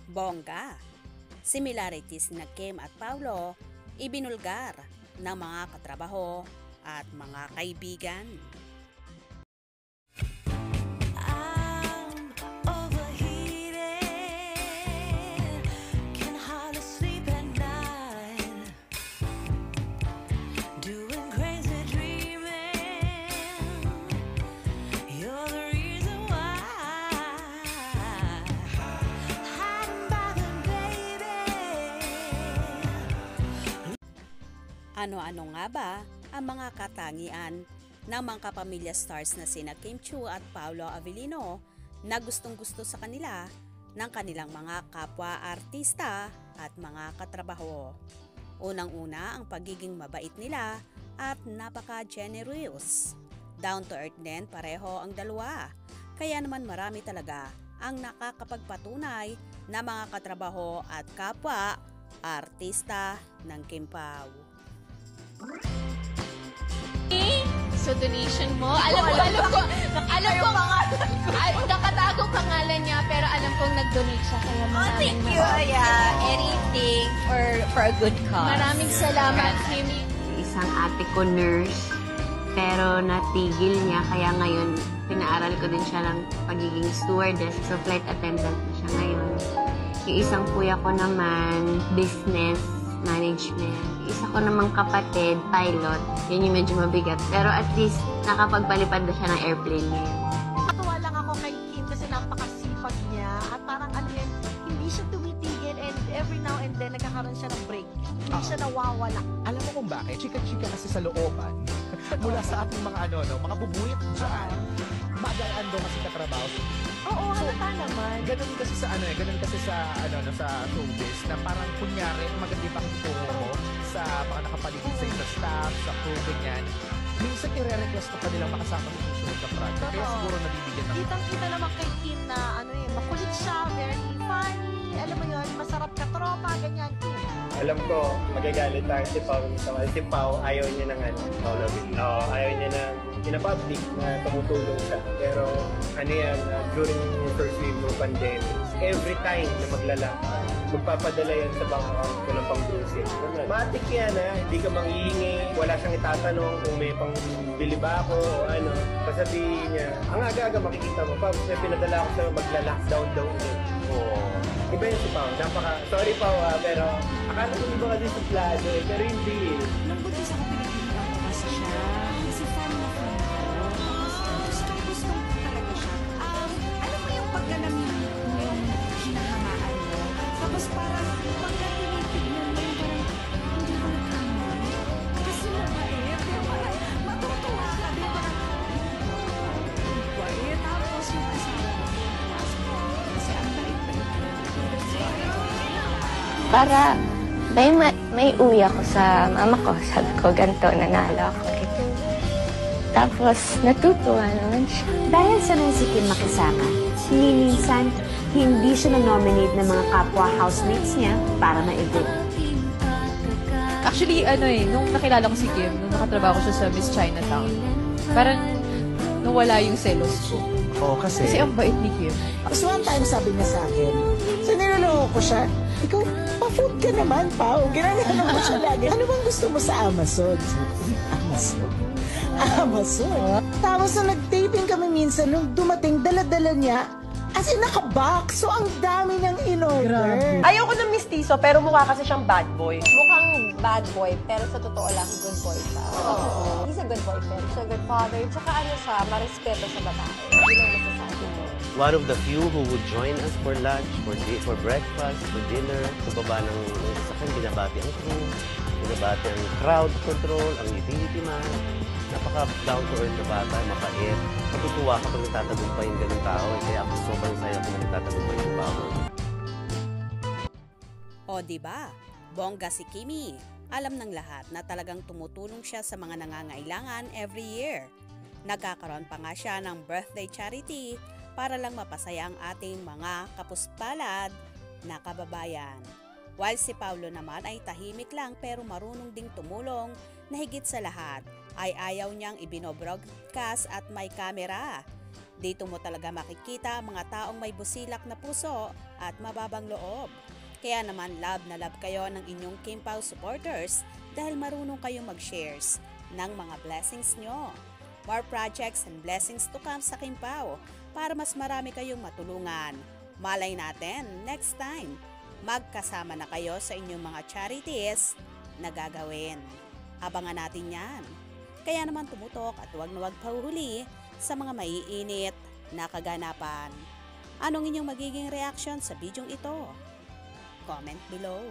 Bongga. Similarities na Kim at Paulo, ibinulgar ng mga katrabaho at mga kaibigan. Ano-ano nga ba ang mga katangian ng mga kapamilya stars na sina Kim Chiu at Paolo Avellino na gustong-gusto sa kanila ng kanilang mga kapwa-artista at mga katrabaho? Unang-una ang pagiging mabait nila at napaka-generous. Down to earth din pareho ang dalawa. Kaya naman marami talaga ang nakakapagpatunay na mga katrabaho at kapwa-artista ng Kim Pao. So donation mo, alam ko, nakatago pangalan niya, pero alam kong nag-donate siya, kaya Thank you, anything for a good cause. Maraming salamat, Kimi. Isang ate ko nurse, pero natigil niya, kaya ngayon pinaaral ko din siya ng pagiging stewardess, so flight attendant na siya ngayon. Yung isang kuya ko naman, business management. Isa ko namang kapatid, pilot. Yun yung medyo mabigat. Pero at least, nakapagpalipad na siya ng airplane ngayon. Natuwa lang ako kay Kim kasi napakasipag niya at parang ano yan, hindi siya tumitigil and every now and then nagkakaroon siya ng break. Hindi siya nawawala. Alam mo kung bakit? Chika-chika kasi sa looban. Mula sa ating mga mga bubuit dyan. Magaan daw kasi katrabaho. Oo, halata naman. Ganun kasi sa sa showbiz na parang kunyari maganda yung pakituro mo sa mga nakapaligid sa sa staff, sa crew, ganyan. Minsan i-request pa nilang makasama sa susunod na project. Kaya siguro nabibigyan ng... Kitang-kita naman kay Kim na makulit siya, very funny, alam mo yun, masarap ka tropa, ganyan, Kim. Alam ko, magagalit tayo si Pao. Si Pao, ayaw niya ng ayaw niya ng pinapublic na tumutulong siya. Pero during the first wave ng pandemic, every time na magpapadala yan sa bank account ko ng pang-bruising. Matik yan hindi ka manghihingi, wala siyang itatanong kung may pangbili ba ako o ano. Kasabihin niya, ang aga-aga makikita mo, Pao, may pinadala ako sa'yo, magla-lockdown daw ulit. Iba yun si Pao, sorry Pao pero akala ko iba kasi sa plano pero hindi Nung buntis ako pinagpilihan ko kasi siya. Kasi fan na fan ko. Gusto ko talaga siya. Alam mo yung pagkalamin mo yung hinahangaan mo. Tapos parang pagka tinitignan mo yung parang hindi mo nagkamali. Kasi mabait. Pero parang matutuwa ka din. Parang bait. Tapos yung asawa mo. Kasi ang bait-bait. Para may uwi ako sa mama ko. Sabi ko, ganito, nanalo ako. Tapos, natutuwa naman siya. Dahil sanay si Kim makisama, minsan hindi siya na-nominate ng mga kapwa housemates niya para ma-event. Actually, nung nakilala ko si Kim, nung nakatrabaho ko siya sa Miss Chinatown, parang nawala yung selos ko. Kasi Kasi ang bait ni Kim. So one time sabi niya sa akin, so niloloko ko siya, ikaw, pa-food ka naman, Pao. Ginagawa ko siya lagi. Ano bang gusto mo sa Amazon? Amazon? Tapos nung nag-taping kami minsan, nung dumating, dala-dala niya, as in naka-box. So ang dami ng in-order. Ayoko ng mistiso pero mukha kasi siyang bad boy. Mukhang bad boy, pero sa totoo lang, good boy siya. He's a good boyfriend, he's a good father, tsaka siya, marespeto sa babae. Yun ang masasabi ko. One of the few who would join us for lunch, for breakfast, for dinner. Sa baba ng sasakyan, binabati ang crew, binabati ang crowd control, ang utility man. Napaka-down to earth na bata, mapait. Matutuwa kapag nagtatagumpay yung ganung tao. Kaya ako sobrang saya kung nagtatagumpay yung tao. O diba, bongga si Kimi. Alam ng lahat na talagang tumutulong siya sa mga nangangailangan every year. Nagkakaroon pa nga siya ng birthday charity para lang mapasaya ang ating mga kapuspalad na kababayan. While si Paulo naman ay tahimik lang pero marunong ding tumulong na higit sa lahat ay ayaw niyang ibinobroadcast at may kamera. Dito mo talaga makikita ang mga taong may busilak na puso at mababang loob. Kaya naman love na love kayo ng inyong Kim Pao supporters dahil marunong kayong mag-shares ng mga blessings nyo. More projects and blessings to come sa Kim Pao para mas marami kayong matulungan. Malay natin, next time, magkasama na kayo sa inyong mga charities na gagawin. Abangan natin yan. Kaya naman tumutok at huwag na huwag pahuhuli sa mga maiinit na kaganapan. Anong inyong magiging reaction sa bidyong ito? Comment below.